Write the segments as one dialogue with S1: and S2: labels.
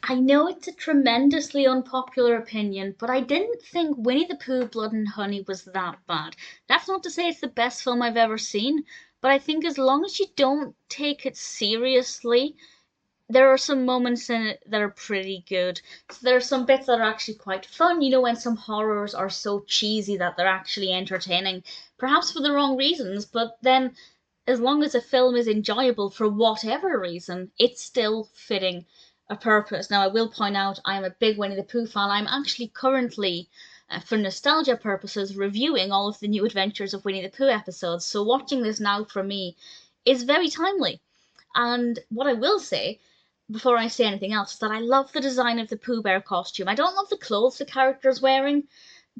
S1: I know it's a tremendously unpopular opinion, but I didn't think Winnie the Pooh Blood and Honey was that bad. That's not to say it's the best film I've ever seen, but I think as long as you don't take it seriously, there are some moments in it that are pretty good. So there are some bits that are actually quite fun, when some horrors are so cheesy that they're actually entertaining, perhaps for the wrong reasons, but then as long as a film is enjoyable for whatever reason, it's still fitting a purpose. Now, I will point out I am a big Winnie the Pooh fan. I'm actually currently, for nostalgia purposes, reviewing all of the new Adventures of Winnie the Pooh episodes, so watching this now for me is very timely. And what I will say, before I say anything else, is that I love the design of the Pooh Bear costume. I don't love the clothes the character's wearing,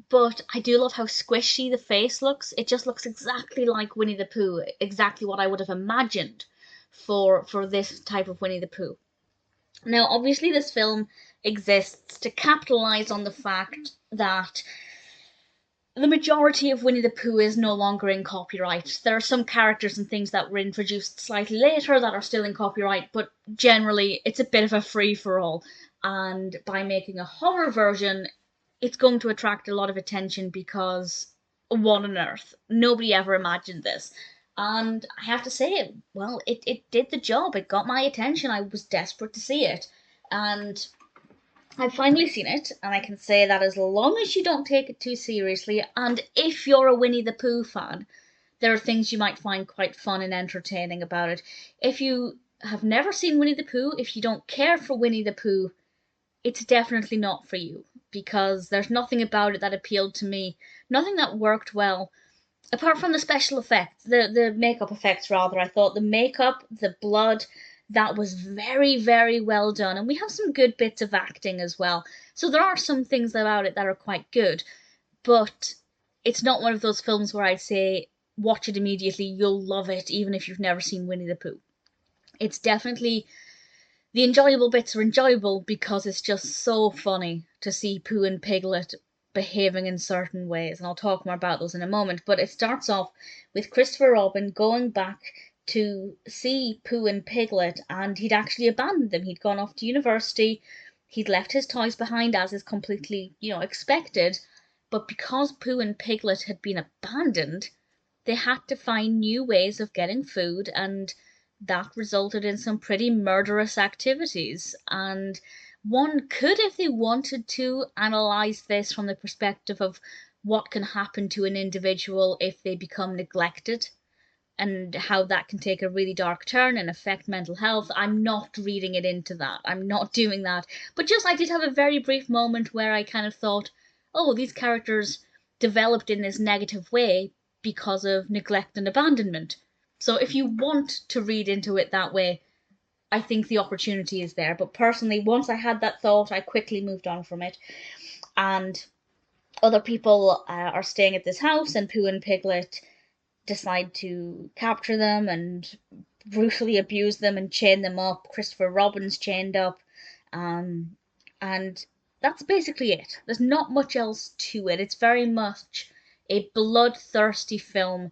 S1: but I do love how squishy the face looks. It just looks exactly like Winnie the Pooh, exactly what I would have imagined for this type of Winnie the Pooh. Now, obviously, this film exists to capitalise on the fact that the majority of Winnie the Pooh is no longer in copyright. There are some characters and things that were introduced slightly later that are still in copyright, but generally it's a bit of a free-for-all. And by making a horror version, it's going to attract a lot of attention because what on earth? Nobody ever imagined this. And I have to say, well, it did the job. It got my attention. I was desperate to see it. And I've finally seen it, and I can say that as long as you don't take it too seriously, and if you're a Winnie the Pooh fan, there are things you might find quite fun and entertaining about it. If you have never seen Winnie the Pooh, if you don't care for Winnie the Pooh, it's definitely not for you, because there's nothing about it that appealed to me, nothing that worked well, apart from the special effects, the makeup effects rather. I thought the makeup, the blood, that was very, very well done, and we have some good bits of acting as well. So there are some things about it that are quite good, but it's not one of those films where I'd say, watch it immediately, you'll love it, even if you've never seen Winnie the Pooh. It's definitely, the enjoyable bits are enjoyable because it's just so funny to see Pooh and Piglet behaving in certain ways, and I'll talk more about those in a moment. But it starts off with Christopher Robin going back to see Pooh and Piglet, and he'd actually abandoned them. He'd gone off to university, he'd left his toys behind, as is completely, expected, but because Pooh and Piglet had been abandoned, they had to find new ways of getting food, and that resulted in some pretty murderous activities. And one could, if they wanted to, analyse this from the perspective of what can happen to an individual if they become neglected, and how that can take a really dark turn and affect mental health. I'm not reading it into that. I'm not doing that. But just, I did have a very brief moment where I kind of thought, oh, these characters developed in this negative way because of neglect and abandonment. So if you want to read into it that way, I think the opportunity is there. But personally, once I had that thought, I quickly moved on from it. And other people are staying at this house, and Pooh and Piglet decide to capture them and brutally abuse them and chain them up. Christopher Robin's chained up. And that's basically it. There's not much else to it. It's very much a bloodthirsty film.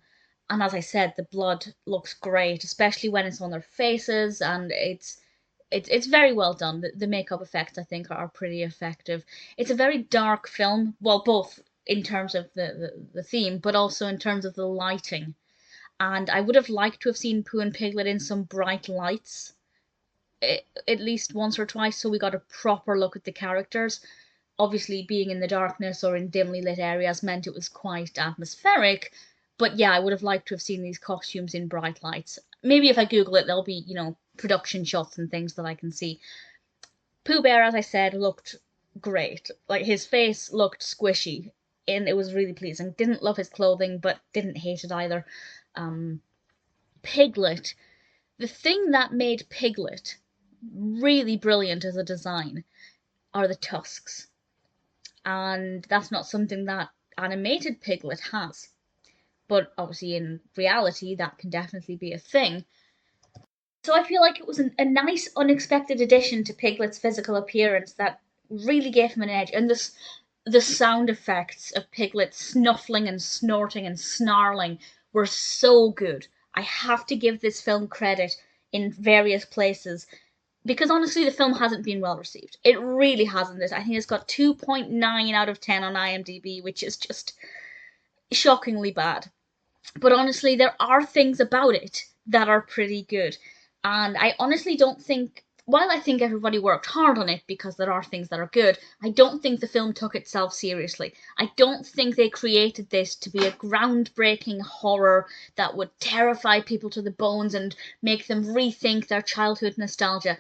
S1: And as I said, the blood looks great, especially when it's on their faces, and it's very well done. The makeup effects, I think, are pretty effective. It's a very dark film, well, both in terms of the theme, but also in terms of the lighting. And I would have liked to have seen Pooh and Piglet in some bright lights, at least once or twice, so we got a proper look at the characters. Obviously, being in the darkness or in dimly lit areas meant it was quite atmospheric, but yeah, I would have liked to have seen these costumes in bright lights. Maybe if I Google it, there'll be, production shots and things that I can see. Pooh Bear, as I said, looked great. Like, his face looked squishy, and it was really pleasing. Didn't love his clothing, but didn't hate it either. Piglet, the thing that made Piglet really brilliant as a design are the tusks. And that's not something that animated Piglet has. But obviously in reality, that can definitely be a thing. So I feel like it was a nice, unexpected addition to Piglet's physical appearance that really gave him an edge. And the sound effects of Piglet snuffling and snorting and snarling were so good. I have to give this film credit in various places. because honestly, the film hasn't been well received. It really hasn't. I think it's got 2.9 out of 10 on IMDb, which is just shockingly bad. But honestly, there are things about it that are pretty good. And I honestly don't think, while I think everybody worked hard on it because there are things that are good, I don't think the film took itself seriously. I don't think they created this to be a groundbreaking horror that would terrify people to the bones and make them rethink their childhood nostalgia.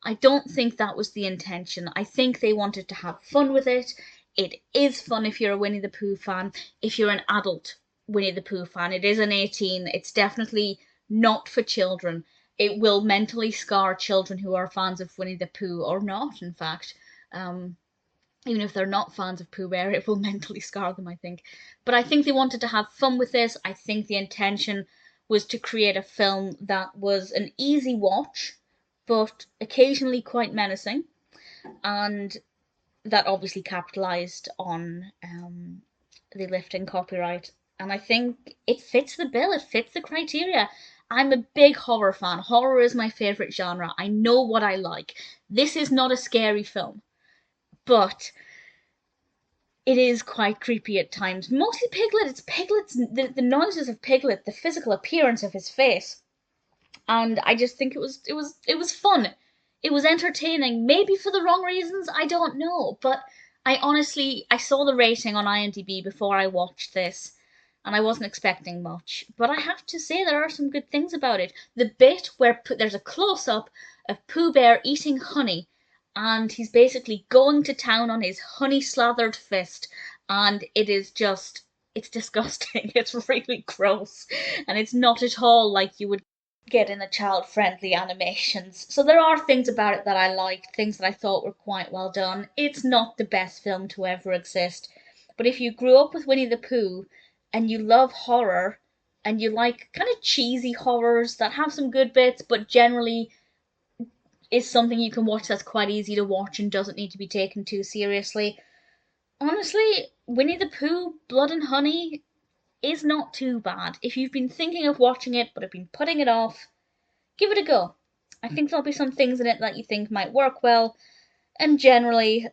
S1: I don't think that was the intention. I think they wanted to have fun with it. It is fun if you're a Winnie the Pooh fan. If you're an adult Winnie the Pooh fan, it is an 18. It's definitely not for children. It will mentally scar children who are fans of Winnie the Pooh, or not, in fact. Even if they're not fans of Pooh Bear, it will mentally scar them, I think. But I think they wanted to have fun with this. I think the intention was to create a film that was an easy watch, but occasionally quite menacing, and that obviously capitalized on the lifting copyright. And I think it fits the bill, it fits the criteria. I'm a big horror fan. Horror is my favourite genre. I know what I like. This is not a scary film, but it is quite creepy at times. Mostly Piglet. It's Piglet's the noises of Piglet, the physical appearance of his face. And I just think it was fun. It was entertaining, maybe for the wrong reasons, I don't know, but I saw the rating on IMDb before I watched this, and I wasn't expecting much. But I have to say there are some good things about it. The bit where there's a close-up of Pooh Bear eating honey, and he's basically going to town on his honey-slathered fist, and it's disgusting. It's really gross, and it's not at all like you would get in the child-friendly animations. So there are things about it that I liked, things that I thought were quite well done. It's not the best film to ever exist, but if you grew up with Winnie the Pooh and you love horror and you like kind of cheesy horrors that have some good bits but generally is something you can watch that's quite easy to watch and doesn't need to be taken too seriously, honestly, Winnie the Pooh, Blood and Honey is not too bad. If you've been thinking of watching it but have been putting it off, give it a go. I think there'll be some things in it that you think might work well, and generally,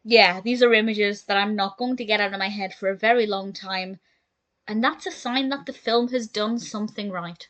S1: yeah, these are images that I'm not going to get out of my head for a very long time, and that's a sign that the film has done something right.